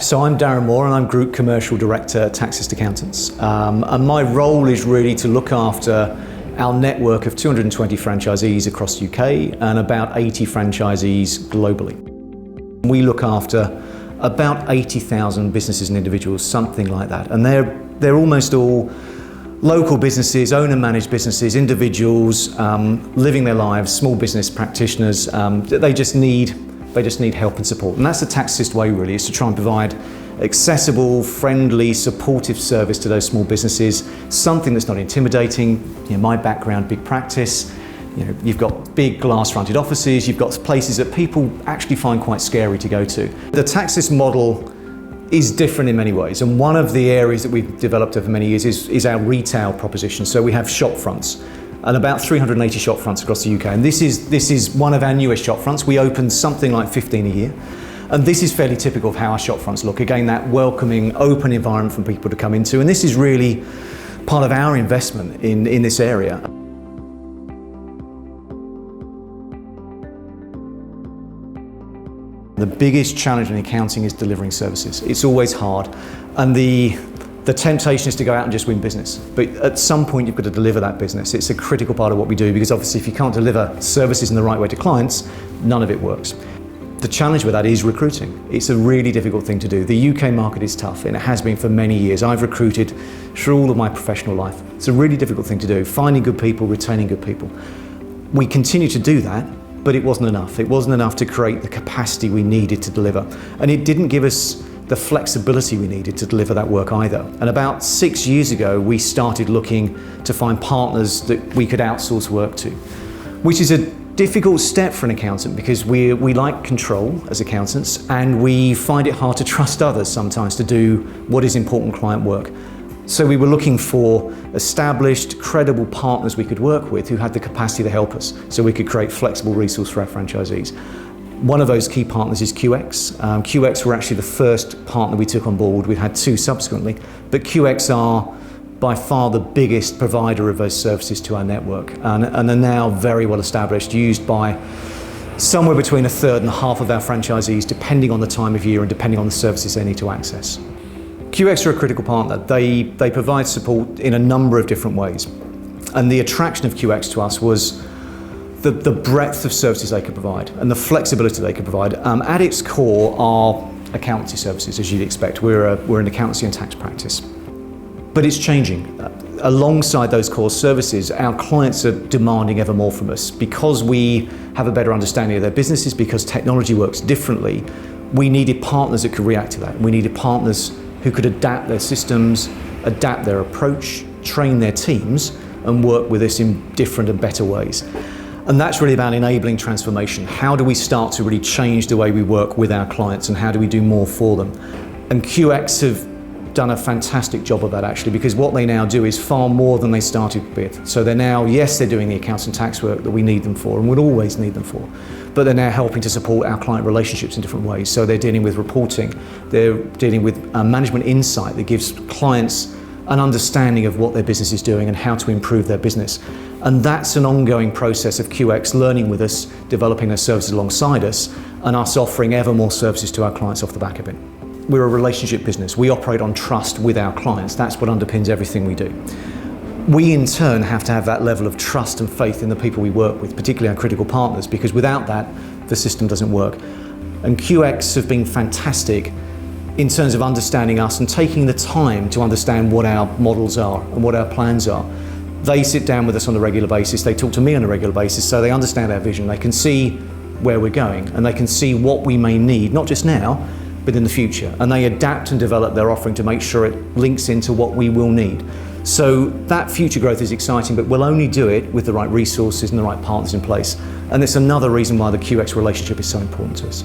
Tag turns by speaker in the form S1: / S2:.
S1: So I'm Daren and I'm Group Commercial Director at TaxAssist Accountants. And my role is really to look after our network of 220 franchisees across the UK and about 80 franchisees globally. We look after about 80,000 businesses and individuals, something like that. And they're almost all local businesses, owner-managed businesses, individuals living their lives, small business practitioners. They just need help and support. And that's the TaxAssist way, really, is to try and provide accessible, friendly, supportive service to those small businesses, something that's not intimidating. You know, my background, big practice, you've got big glass-fronted offices, you've got places that people actually find quite scary to go to. The TaxAssist model is different in many ways, and one of the areas that we've developed over many years is our retail proposition. So we have shop fronts, and about 380 shop fronts across the UK. And this is one of our newest shop fronts. We open something like 15 a year. And this is fairly typical of how our shop fronts look. Again, that welcoming, open environment for people to come into. And this is really part of our investment in this area. The biggest challenge in accounting is delivering services. It's always hard. And the temptation is to go out and just win business. But at some point, you've got to deliver that business. It's a critical part of what we do, because obviously if you can't deliver services in the right way to clients, none of it works. The challenge with that is recruiting. It's a really difficult thing to do. The UK market is tough, and it has been for many years. I've recruited through all of my professional life. It's a really difficult thing to do, finding good people, retaining good people. We continue to do that, but it wasn't enough. It wasn't enough to create the capacity we needed to deliver. And it didn't give us the flexibility we needed to deliver that work either. And about 6 years ago, we started looking to find partners that we could outsource work to, which is a difficult step for an accountant, because we like control as accountants, and we find it hard to trust others sometimes to do what is important client work. So we were looking for established, credible partners we could work with who had the capacity to help us, so we could create flexible resource for our franchisees. One of those key partners is QX. QX were actually the first partner we took on board. We've had 2 subsequently, but QX are by far the biggest provider of those services to our network, and are now very well established, used by somewhere between 1/3 and half of our franchisees, depending on the time of year and depending on the services they need to access. QX are a critical partner. They provide support in a number of different ways, and the attraction of QX to us was the breadth of services they could provide and the flexibility they could provide. At its core are accountancy services, as you'd expect. We're an accountancy and tax practice. But it's changing. Alongside those core services, our clients are demanding ever more from us. Because we have a better understanding of their businesses, because technology works differently, we needed partners that could react to that. We needed partners who could adapt their systems, adapt their approach, train their teams, and work with us in different and better ways. And that's really about enabling transformation. How do we start to really change the way we work with our clients, and how do we do more for them? And QX have done a fantastic job of that, actually, because what they now do is far more than they started with. So they're now, yes, they're doing the accounts and tax work that we need them for and would always need them for, but they're now helping to support our client relationships in different ways. So they're dealing with reporting, they're dealing with management insight that gives clients an understanding of what their business is doing and how to improve their business. And that's an ongoing process of QX learning with us, developing their services alongside us, and us offering ever more services to our clients off the back of it. We're a relationship business. We operate on trust with our clients. That's what underpins everything we do. We in turn have to have that level of trust and faith in the people we work with, particularly our critical partners, because without that, the system doesn't work. And QX have been fantastic in terms of understanding us and taking the time to understand what our models are and what our plans are. They sit down with us on a regular basis. They talk to me on a regular basis, so they understand our vision. They can see where we're going, and they can see what we may need, not just now, but in the future. And they adapt and develop their offering to make sure it links into what we will need. So that future growth is exciting, but we'll only do it with the right resources and the right partners in place. And it's another reason why the QX relationship is so important to us.